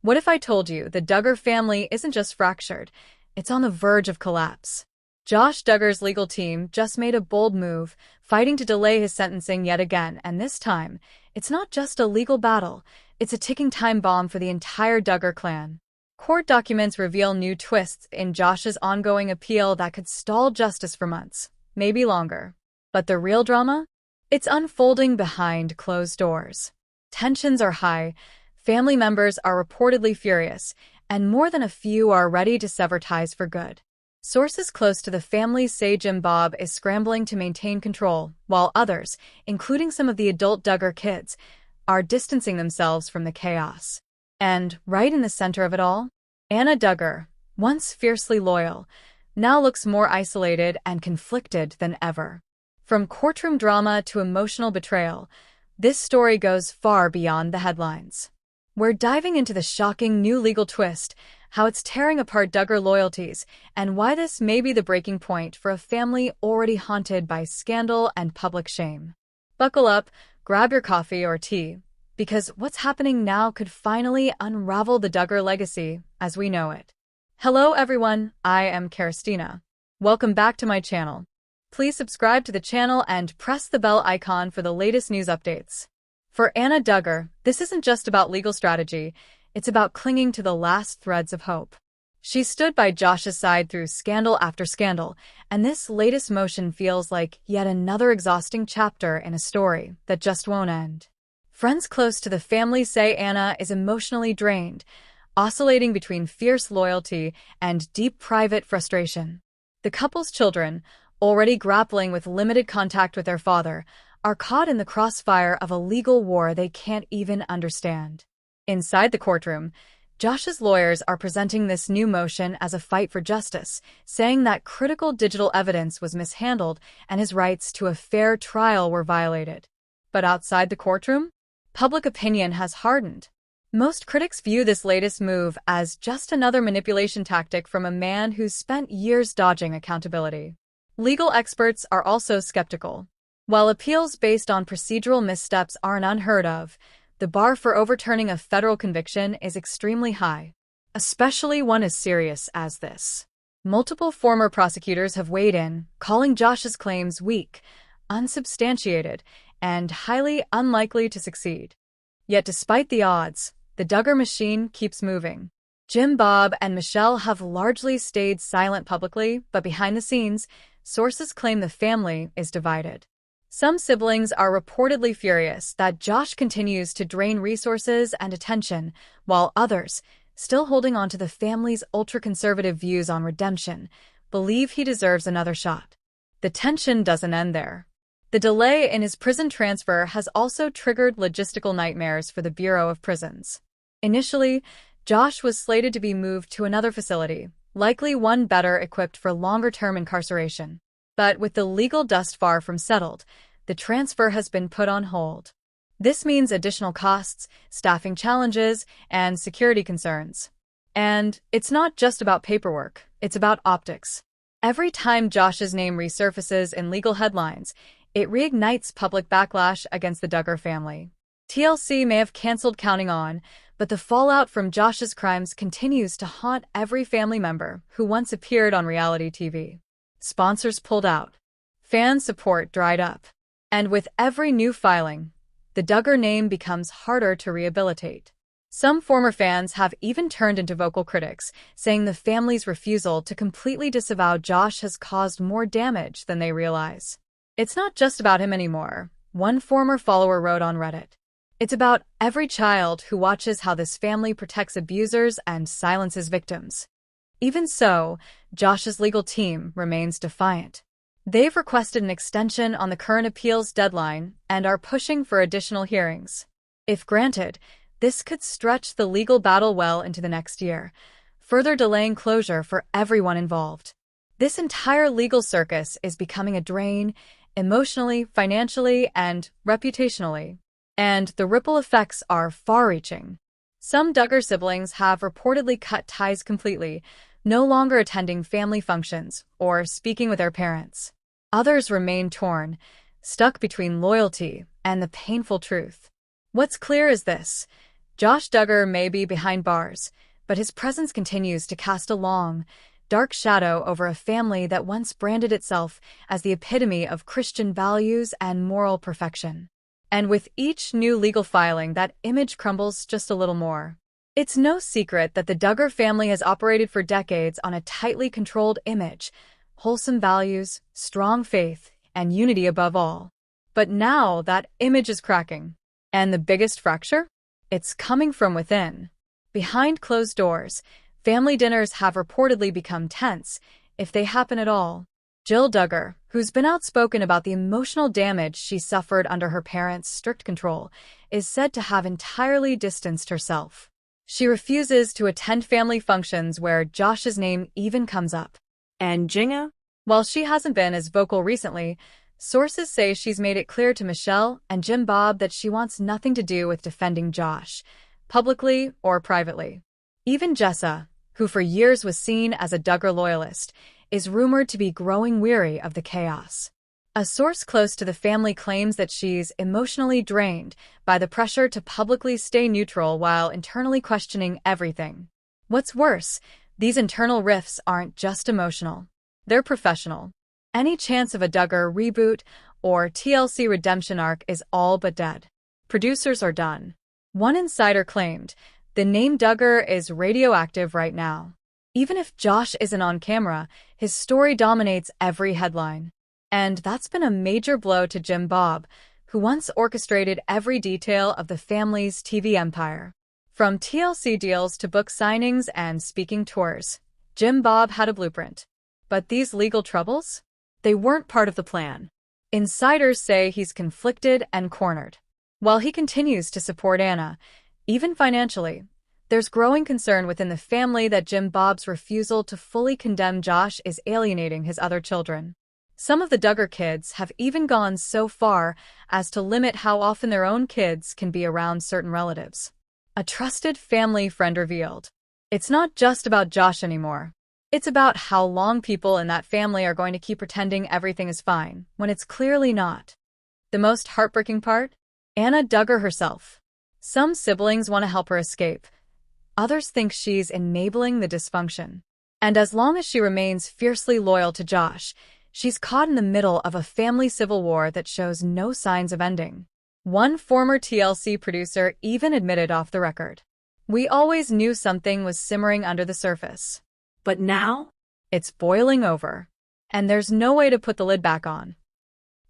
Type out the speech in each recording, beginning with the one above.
What if I told you the Duggar family isn't just fractured, it's on the verge of collapse? Josh Duggar's legal team just made a bold move, fighting to delay his sentencing yet again, and this time, it's not just a legal battle, it's a ticking time bomb for the entire Duggar clan. Court documents reveal new twists in Josh's ongoing appeal that could stall justice for months, maybe longer. But the real drama? It's unfolding behind closed doors. Tensions are high, family members are reportedly furious, and more than a few are ready to sever ties for good. Sources close to the family say Bob is scrambling to maintain control, while others, including some of the adult Duggar kids, are distancing themselves from the chaos. And, right in the center of it all, Anna Duggar, once fiercely loyal, now looks more isolated and conflicted than ever. From courtroom drama to emotional betrayal, this story goes far beyond the headlines. We're diving into the shocking new legal twist, how it's tearing apart Duggar loyalties, and why this may be the breaking point for a family already haunted by scandal and public shame. Buckle up, grab your coffee or tea, because what's happening now could finally unravel the Duggar legacy as we know it. Hello everyone, I am Kerstina. Welcome back to my channel. Please subscribe to the channel and press the bell icon for the latest news updates. For Anna Duggar, this isn't just about legal strategy, it's about clinging to the last threads of hope. She stood by Josh's side through scandal after scandal, and this latest motion feels like yet another exhausting chapter in a story that just won't end. Friends close to the family say Anna is emotionally drained, oscillating between fierce loyalty and deep private frustration. The couple's children, already grappling with limited contact with their father, are caught in the crossfire of a legal war they can't even understand. Inside the courtroom, Josh's lawyers are presenting this new motion as a fight for justice, saying that critical digital evidence was mishandled and his rights to a fair trial were violated. But outside the courtroom, public opinion has hardened. Most critics view this latest move as just another manipulation tactic from a man who's spent years dodging accountability. Legal experts are also skeptical. While appeals based on procedural missteps aren't unheard of, the bar for overturning a federal conviction is extremely high, especially one as serious as this. Multiple former prosecutors have weighed in, calling Josh's claims weak, unsubstantiated, and highly unlikely to succeed. Yet despite the odds, the Duggar machine keeps moving. Bob, and Michelle have largely stayed silent publicly, but behind the scenes, sources claim the family is divided. Some siblings are reportedly furious that Josh continues to drain resources and attention, while others, still holding on to the family's ultra-conservative views on redemption, believe he deserves another shot. The tension doesn't end there. The delay in his prison transfer has also triggered logistical nightmares for the Bureau of Prisons. Initially, Josh was slated to be moved to another facility, likely one better equipped for longer-term incarceration. But with the legal dust far from settled, the transfer has been put on hold. This means additional costs, staffing challenges, and security concerns. And it's not just about paperwork, it's about optics. Every time Josh's name resurfaces in legal headlines, it reignites public backlash against the Duggar family. TLC may have canceled Counting On, but the fallout from Josh's crimes continues to haunt every family member who once appeared on reality TV. Sponsors pulled out. Fan support dried up. And with every new filing, the Duggar name becomes harder to rehabilitate. Some former fans have even turned into vocal critics, saying the family's refusal to completely disavow Josh has caused more damage than they realize. It's not just about him anymore, one former follower wrote on Reddit. It's about every child who watches how this family protects abusers and silences victims. Even so, Josh's legal team remains defiant. They've requested an extension on the current appeals deadline and are pushing for additional hearings. If granted, this could stretch the legal battle well into the next year, further delaying closure for everyone involved. This entire legal circus is becoming a drain, emotionally, financially, and reputationally. And the ripple effects are far-reaching. Some Duggar siblings have reportedly cut ties completely, no longer attending family functions or speaking with their parents. Others remain torn, stuck between loyalty and the painful truth. What's clear is this: Josh Duggar may be behind bars, but his presence continues to cast a long, dark shadow over a family that once branded itself as the epitome of Christian values and moral perfection. And with each new legal filing, that image crumbles just a little more. It's no secret that the Duggar family has operated for decades on a tightly controlled image, wholesome values, strong faith, and unity above all. But now that image is cracking. And the biggest fracture? It's coming from within. Behind closed doors, family dinners have reportedly become tense, if they happen at all. Jill Duggar, who's been outspoken about the emotional damage she suffered under her parents' strict control, is said to have entirely distanced herself. She refuses to attend family functions where Josh's name even comes up. And Jinger? While she hasn't been as vocal recently, sources say she's made it clear to Michelle and Jim Bob that she wants nothing to do with defending Josh, publicly or privately. Even Jessa, who for years was seen as a Duggar loyalist, is rumored to be growing weary of the chaos. A source close to the family claims that she's emotionally drained by the pressure to publicly stay neutral while internally questioning everything. What's worse, these internal rifts aren't just emotional. They're professional. Any chance of a Duggar reboot or TLC redemption arc is all but dead. Producers are done. One insider claimed, "The name Duggar is radioactive right now. Even if Josh isn't on camera, his story dominates every headline." And that's been a major blow to Jim Bob, who once orchestrated every detail of the family's TV empire. From TLC deals to book signings and speaking tours, Jim Bob had a blueprint. But these legal troubles? They weren't part of the plan. Insiders say he's conflicted and cornered. While he continues to support Anna, even financially, there's growing concern within the family that Jim Bob's refusal to fully condemn Josh is alienating his other children. Some of the Duggar kids have even gone so far as to limit how often their own kids can be around certain relatives. A trusted family friend revealed, "It's not just about Josh anymore. It's about how long people in that family are going to keep pretending everything is fine, when it's clearly not." The most heartbreaking part? Anna Duggar herself. Some siblings want to help her escape. Others think she's enabling the dysfunction. And as long as she remains fiercely loyal to Josh, she's caught in the middle of a family civil war that shows no signs of ending. One former TLC producer even admitted off the record, "We always knew something was simmering under the surface. But now? It's boiling over. And there's no way to put the lid back on."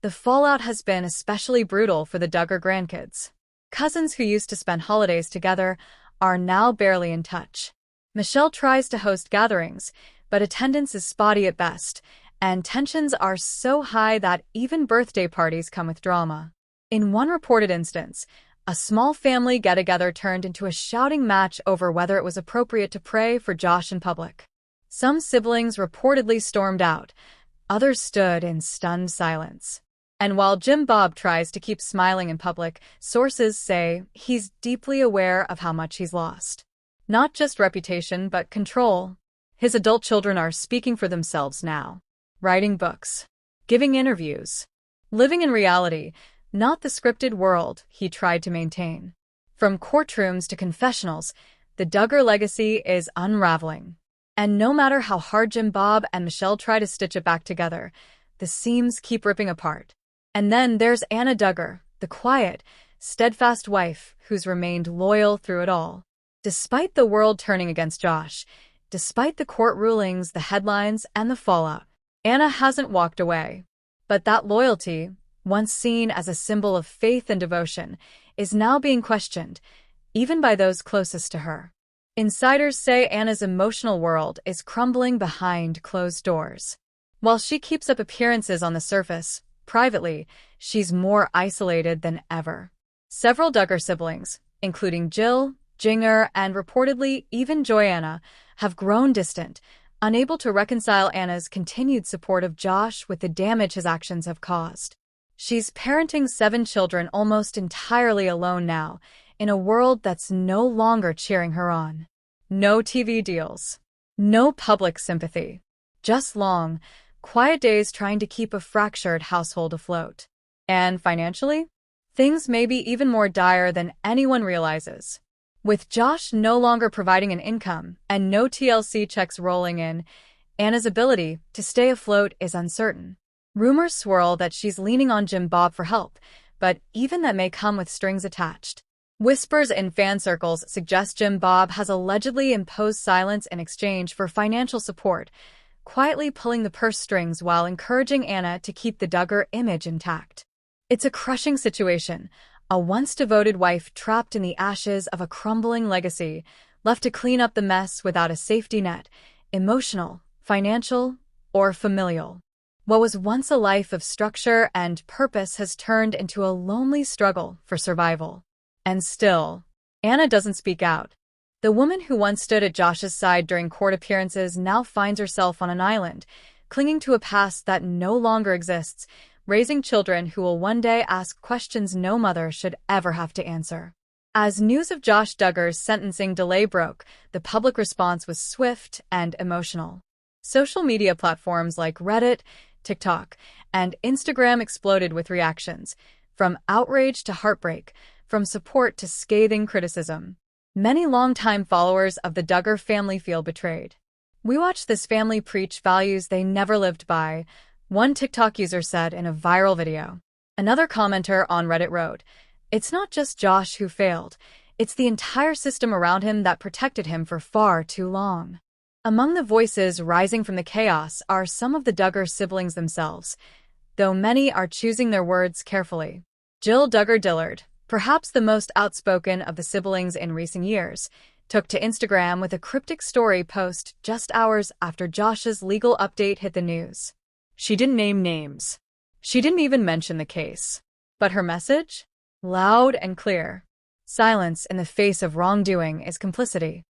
The fallout has been especially brutal for the Duggar grandkids. Cousins who used to spend holidays together are now barely in touch. Michelle tries to host gatherings, but attendance is spotty at best, and tensions are so high that even birthday parties come with drama. In one reported instance, a small family get-together turned into a shouting match over whether it was appropriate to pray for Josh in public. Some siblings reportedly stormed out, others stood in stunned silence. And while Jim Bob tries to keep smiling in public, sources say he's deeply aware of how much he's lost. Not just reputation, but control. His adult children are speaking for themselves now. Writing books. Giving interviews. Living in reality, not the scripted world he tried to maintain. From courtrooms to confessionals, the Duggar legacy is unraveling. And no matter how hard Jim Bob and Michelle try to stitch it back together, the seams keep ripping apart. And then there's Anna Duggar, the quiet, steadfast wife who's remained loyal through it all. Despite the world turning against Josh, despite the court rulings, the headlines, and the fallout, Anna hasn't walked away. But that loyalty, once seen as a symbol of faith and devotion, is now being questioned, even by those closest to her. Insiders say Anna's emotional world is crumbling behind closed doors. While she keeps up appearances on the surface, privately, she's more isolated than ever. Several Duggar siblings, including Jill, Jinger, and reportedly even Joanna, have grown distant, unable to reconcile Anna's continued support of Josh with the damage his actions have caused. She's parenting 7 children almost entirely alone now, in a world that's no longer cheering her on. No TV deals. No public sympathy. Just long, quiet days trying to keep a fractured household afloat. And financially, things may be even more dire than anyone realizes. With Josh no longer providing an income and no TLC checks rolling in, Anna's ability to stay afloat is uncertain. Rumors swirl that she's leaning on Jim Bob for help, but even that may come with strings attached. Whispers in fan circles suggest Jim Bob has allegedly imposed silence in exchange for financial support, quietly pulling the purse strings while encouraging Anna to keep the Duggar image intact. It's a crushing situation, a once devoted wife trapped in the ashes of a crumbling legacy, left to clean up the mess without a safety net, emotional, financial, or familial. What was once a life of structure and purpose has turned into a lonely struggle for survival. And still, Anna doesn't speak out. The woman who once stood at Josh's side during court appearances now finds herself on an island, clinging to a past that no longer exists, raising children who will one day ask questions no mother should ever have to answer. As news of Josh Duggar's sentencing delay broke, the public response was swift and emotional. Social media platforms like Reddit, TikTok, and Instagram exploded with reactions, from outrage to heartbreak, from support to scathing criticism. Many longtime followers of the Duggar family feel betrayed. "We watched this family preach values they never lived by," one TikTok user said in a viral video. Another commenter on Reddit wrote, "It's not just Josh who failed, it's the entire system around him that protected him for far too long." Among the voices rising from the chaos are some of the Duggar siblings themselves, though many are choosing their words carefully. Jill Duggar Dillard, perhaps the most outspoken of the siblings in recent years, took to Instagram with a cryptic story post just hours after Josh's legal update hit the news. She didn't name names. She didn't even mention the case. But her message? Loud and clear. Silence in the face of wrongdoing is complicity.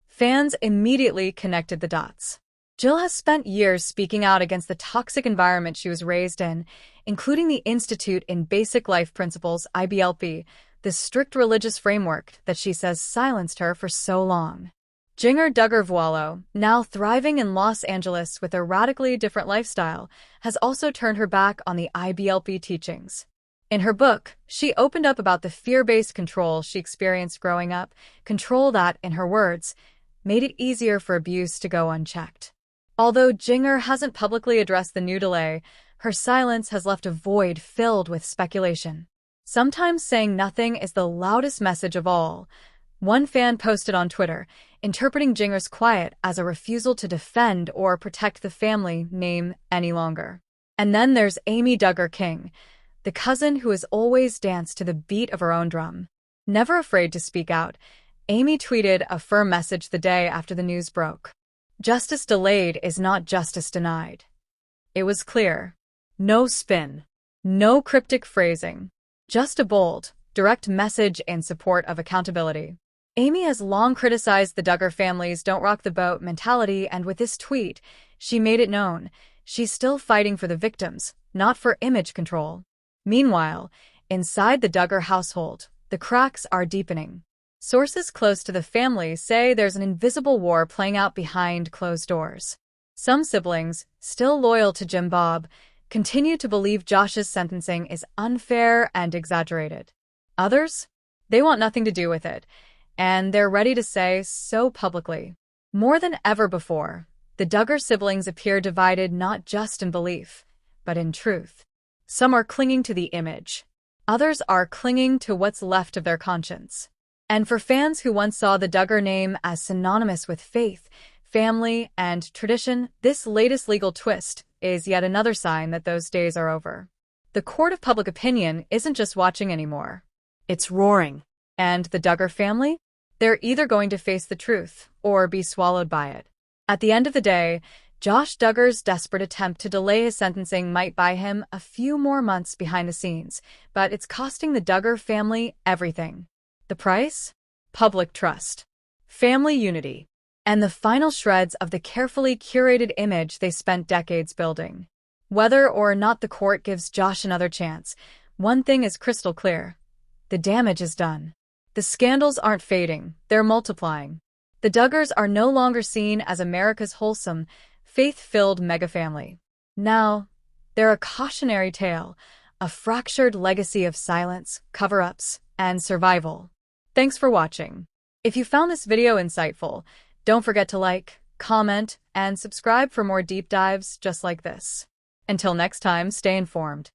Fans immediately connected the dots. Jill has spent years speaking out against the toxic environment she was raised in, including the Institute in Basic Life Principles, IBLP, the strict religious framework that she says silenced her for so long. Jinger Duggar, now thriving in Los Angeles with a radically different lifestyle, has also turned her back on the IBLP teachings. In her book, she opened up about the fear-based control she experienced growing up, control that, in her words, made it easier for abuse to go unchecked. Although Jinger hasn't publicly addressed the new delay, her silence has left a void filled with speculation. Sometimes saying nothing is the loudest message of all. One fan posted on Twitter, interpreting Jinger's quiet as a refusal to defend or protect the family name any longer. And then there's Amy Duggar King, the cousin who has always danced to the beat of her own drum. Never afraid to speak out, Amy tweeted a firm message the day after the news broke. Justice delayed is not justice denied. It was clear. No spin. No cryptic phrasing. Just a bold, direct message in support of accountability. Amy has long criticized the Duggar family's don't rock the boat mentality, and with this tweet, she made it known she's still fighting for the victims, not for image control. Meanwhile, inside the Duggar household, the cracks are deepening. Sources close to the family say there's an invisible war playing out behind closed doors. Some siblings, still loyal to Jim Bob, continue to believe Josh's sentencing is unfair and exaggerated. Others? They want nothing to do with it, and they're ready to say so publicly. More than ever before, the Duggar siblings appear divided not just in belief, but in truth. Some are clinging to the image. Others are clinging to what's left of their conscience. And for fans who once saw the Duggar name as synonymous with faith, family, and tradition, this latest legal twist is yet another sign that those days are over. The court of public opinion isn't just watching anymore. It's roaring. And the Duggar family? They're either going to face the truth or be swallowed by it. At the end of the day, Josh Duggar's desperate attempt to delay his sentencing might buy him a few more months behind the scenes, but it's costing the Duggar family everything. The price? Public trust, family unity, and the final shreds of the carefully curated image they spent decades building. Whether or not the court gives Josh another chance, one thing is crystal clear. The damage is done. The scandals aren't fading, they're multiplying. The Duggars are no longer seen as America's wholesome, faith-filled megafamily. Now, they're a cautionary tale, a fractured legacy of silence, cover-ups, and survival. Thanks for watching. If you found this video insightful, don't forget to like, comment, and subscribe for more deep dives just like this. Until next time, stay informed.